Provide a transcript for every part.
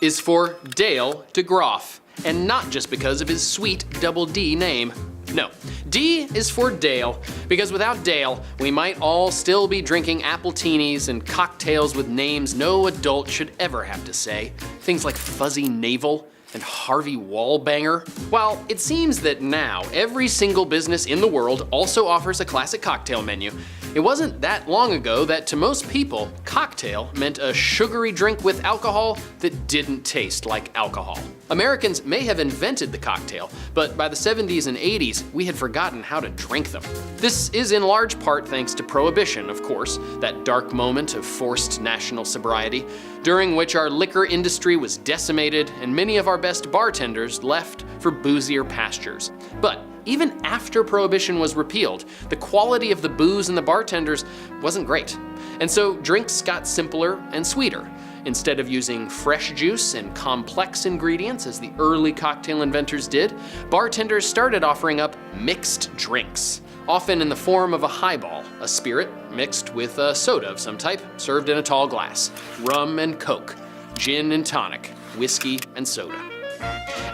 is for Dale DeGroff, and not just because of his sweet double D name. No, D is for Dale, because without Dale, we might all still be drinking appletinis and cocktails with names no adult should ever have to say. Things like Fuzzy Navel and Harvey Wallbanger. While it seems that now every single business in the world also offers a classic cocktail menu, it wasn't that long ago that to most people, cocktail meant a sugary drink with alcohol that didn't taste like alcohol. Americans may have invented the cocktail, but by the 70s and 80s, we had forgotten how to drink them. This is in large part thanks to Prohibition, of course, that dark moment of forced national sobriety, during which our liquor industry was decimated and many of our best bartenders left for boozier pastures. But even after Prohibition was repealed, the quality of the booze and the bartenders wasn't great. And so drinks got simpler and sweeter. Instead of using fresh juice and complex ingredients as the early cocktail inventors did, bartenders started offering up mixed drinks, often in the form of a highball, a spirit mixed with a soda of some type, served in a tall glass, rum and coke, gin and tonic, whiskey and soda.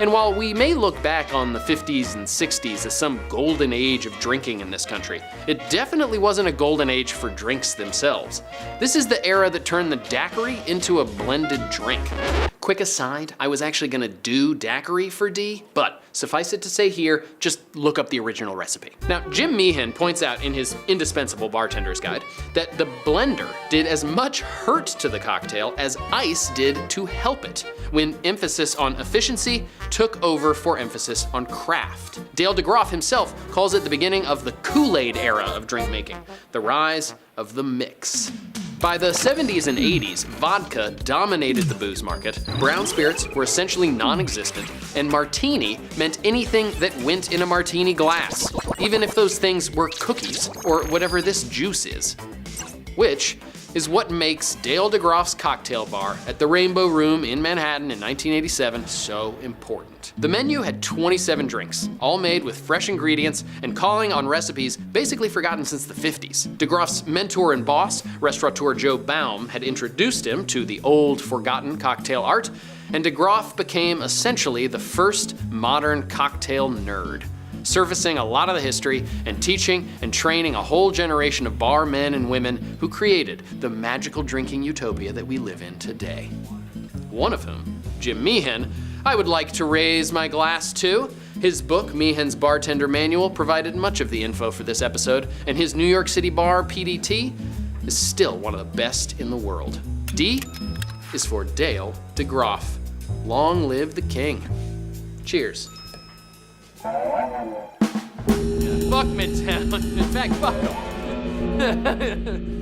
And while we may look back on the 50s and 60s as some golden age of drinking in this country, it definitely wasn't a golden age for drinks themselves. This is the era that turned the daiquiri into a blended drink. Quick aside, I was actually gonna do daiquiri for D, but suffice it to say here, just look up the original recipe. Now, Jim Meehan points out in his indispensable bartender's guide that the blender did as much hurt to the cocktail as ice did to help it, when emphasis on efficiency took over for emphasis on craft. Dale DeGroff himself calls it the beginning of the Kool-Aid era of drink making, the rise of the mix. By the 70s and 80s, vodka dominated the booze market, brown spirits were essentially non-existent, and martini meant anything that went in a martini glass, even if those things were cookies or whatever this juice is. Which is what makes Dale DeGroff's cocktail bar at the Rainbow Room in Manhattan in 1987 so important. The menu had 27 drinks, all made with fresh ingredients and calling on recipes basically forgotten since the 50s. DeGroff's mentor and boss, restaurateur Joe Baum, had introduced him to the old, forgotten cocktail art, and DeGroff became essentially the first modern cocktail nerd, surfacing a lot of the history and teaching and training a whole generation of bar men and women who created the magical drinking utopia that we live in today. One of whom, Jim Meehan, I would like to raise my glass to. His book, Meehan's Bartender Manual, provided much of the info for this episode, and his New York City bar, PDT, is still one of the best in the world. D is for Dale DeGroff. Long live the king. Cheers. Fuck Midtown. In fact, fuck 'em.